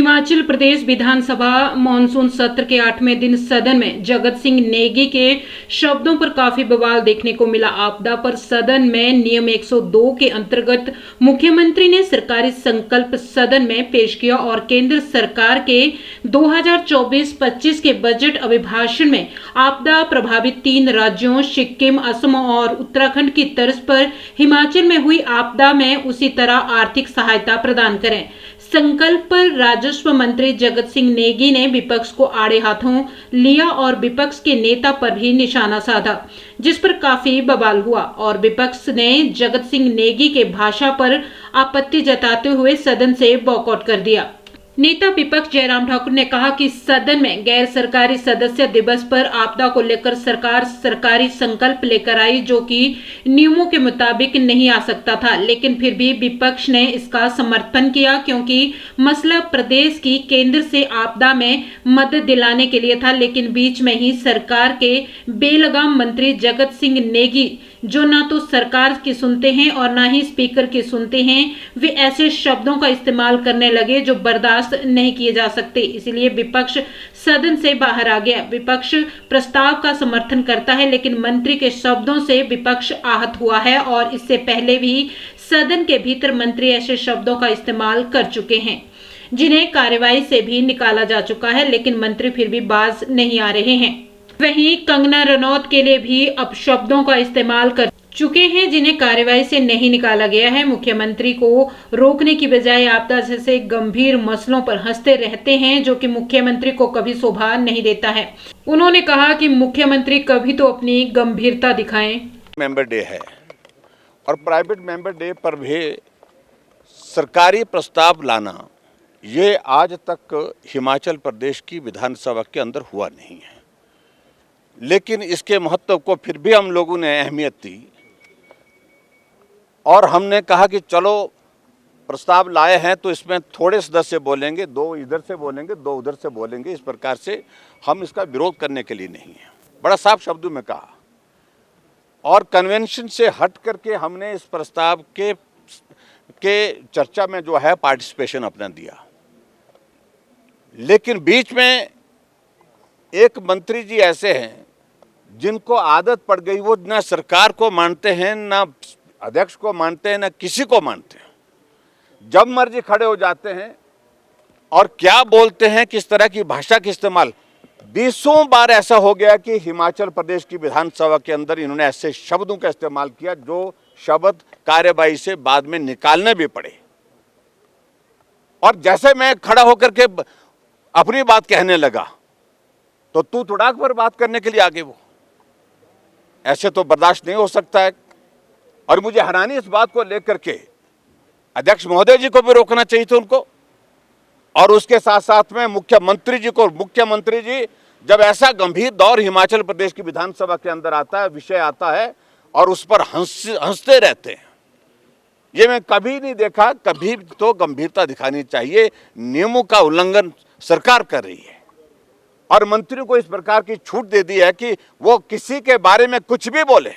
हिमाचल प्रदेश विधानसभा monsoon सत्र के 8वें दिन सदन में जगत सिंह नेगी के शब्दों पर काफी बवाल देखने को मिला। आपदा पर सदन में नियम 102 के अंतर्गत मुख्यमंत्री ने सरकारी संकल्प सदन में पेश किया और केंद्र सरकार के 2024-25 के बजट अभिभाषण में आपदा प्रभावित 3 राज्यों सिक्किम, असम और उत्तराखंड की तर्ज पर हिमाचल में हुई आपदा में उसी तरह आर्थिक सहायता प्रदान करें। संकल्प पर राजस्व मंत्री जगत सिंह नेगी ने विपक्ष को आड़े हाथों लिया और विपक्ष के नेता पर भी निशाना साधा, जिस पर काफी बवाल हुआ और विपक्ष ने जगत सिंह नेगी के भाषा पर आपत्ति जताते हुए सदन से वॉकआउट कर दिया। नेता विपक्ष जयराम ठाकुर ने कहा कि सदन में गैर सरकारी सदस्य दिवस पर आपदा को लेकर सरकार सरकारी संकल्प लेकर आई, जो कि नियमों के मुताबिक नहीं आ सकता था, लेकिन फिर भी विपक्ष ने इसका समर्थन किया क्योंकि मसला प्रदेश की केंद्र से आपदा में मदद दिलाने के लिए था। लेकिन बीच में ही सरकार के बेलगाम मंत्री जगत सिंह नेगी, जो ना तो सरकार की सुनते हैं और ना ही स्पीकर की सुनते हैं, वे ऐसे शब्दों का इस्तेमाल करने लगे जो बर्दाश्त नहीं किए जा सकते। इसलिए विपक्ष सदन से बाहर आ गया। विपक्ष प्रस्ताव का समर्थन करता है, लेकिन मंत्री के शब्दों से विपक्ष आहत हुआ है और इससे पहले भी सदन के भीतर मंत्री ऐसे शब्दों का इस्तेमाल कर चुके हैं जिन्हें कार्यवाही से भी निकाला जा चुका है, लेकिन मंत्री फिर भी बाज नहीं आ रहे हैं। वहीं कंगना रनौत के लिए भी अपशब्दों का इस्तेमाल कर चुके हैं जिन्हें कार्यवाही से नहीं निकाला गया है। मुख्यमंत्री को रोकने की बजाय आपदा जैसे गंभीर मसलों पर हंसते रहते हैं, जो कि मुख्यमंत्री को कभी शोभा नहीं देता है। उन्होंने कहा कि मुख्यमंत्री कभी तो अपनी गंभीरता दिखाएं। मेंबर डे है और प्राइवेट मेंबर डे पर भी सरकारी प्रस्ताव लाना ये आज तक हिमाचल प्रदेश की विधानसभा के अंदर हुआ नहीं है, लेकिन इसके महत्व को फिर भी हम लोगों ने अहमियत दी और हमने कहा कि चलो प्रस्ताव लाए हैं तो इसमें थोड़े सदस्य बोलेंगे, 2 इधर से बोलेंगे, 2 उधर से बोलेंगे। इस प्रकार से हम इसका विरोध करने के लिए नहीं है, बड़ा साफ शब्दों में कहा और कन्वेंशन से हट करके हमने इस प्रस्ताव के चर्चा में जो है पार्टिसिपेशन अपना दिया। लेकिन बीच में एक मंत्री जी ऐसे हैं जिनको आदत पड़ गई, वो ना सरकार को मानते हैं, ना अध्यक्ष को मानते हैं, ना किसी को मानते हैं। जब मर्जी खड़े हो जाते हैं और क्या बोलते हैं, किस तरह की भाषा का इस्तेमाल। 20 बार ऐसा हो गया कि हिमाचल प्रदेश की विधानसभा के अंदर इन्होंने ऐसे शब्दों का इस्तेमाल किया जो शब्द कार्यवाही से बाद में निकालने भी पड़े। और जैसे मैं खड़ा होकर के अपनी बात कहने लगा तो तू तुड़ाक पर बात करने के लिए आगे। वो ऐसे तो बर्दाश्त नहीं हो सकता है और मुझे हैरानी इस बात को लेकर के अध्यक्ष महोदय जी को भी रोकना चाहिए था उनको, और उसके साथ साथ में मुख्यमंत्री जी को। मुख्यमंत्री जी जब ऐसा गंभीर दौर हिमाचल प्रदेश की विधानसभा के अंदर आता है, विषय आता है और उस पर हंसते रहते हैं, ये मैं कभी नहीं देखा। कभी तो गंभीरता दिखानी चाहिए। नियमों का उल्लंघन सरकार कर रही है और मंत्रियों को इस प्रकार की छूट दे दी है कि वो किसी के बारे में कुछ भी बोले।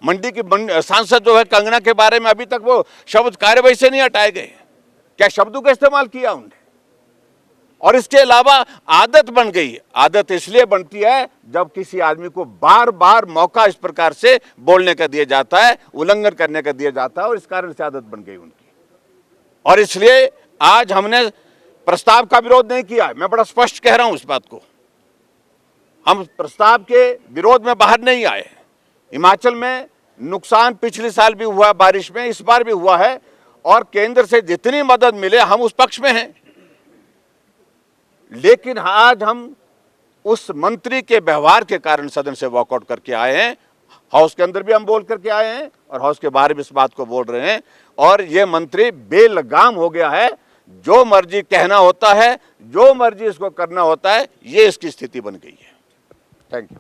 मंडी की सांसद जो है कंगना के बारे में अभी तक वो शब्द कार्यवाही से नहीं हटाए गए। क्या शब्दों का इस्तेमाल किया उन्होंने। और इसके अलावा आदत बन गई। आदत इसलिए बनती है जब किसी आदमी को बार बार मौका इस प्रकार से बोलने का दिया जाता है, उल्लंघन करने का दिया जाता है, और इस कारण से आदत बन गई उनकी। और इसलिए आज हमने प्रस्ताव का विरोध नहीं किया। मैं बड़ा स्पष्ट कह रहा हूं इस बात को। हम प्रस्ताव के विरोध में बाहर नहीं आए। हिमाचल में नुकसान पिछले साल भी हुआ, बारिश में इस बार भी हुआ है, और केंद्र से जितनी मदद मिले हम उस पक्ष में हैं। लेकिन आज हम उस मंत्री के व्यवहार के कारण सदन से वॉकआउट करके आए हैं। हाउस के अंदर भी हम बोल करके आए हैं और हाउस के बाहर भी इस बात को बोल रहे हैं। और ये मंत्री बेलगाम हो गया है। जो मर्जी कहना होता है, जो मर्जी इसको करना होता है, ये इसकी स्थिति बन गई है। Thank you.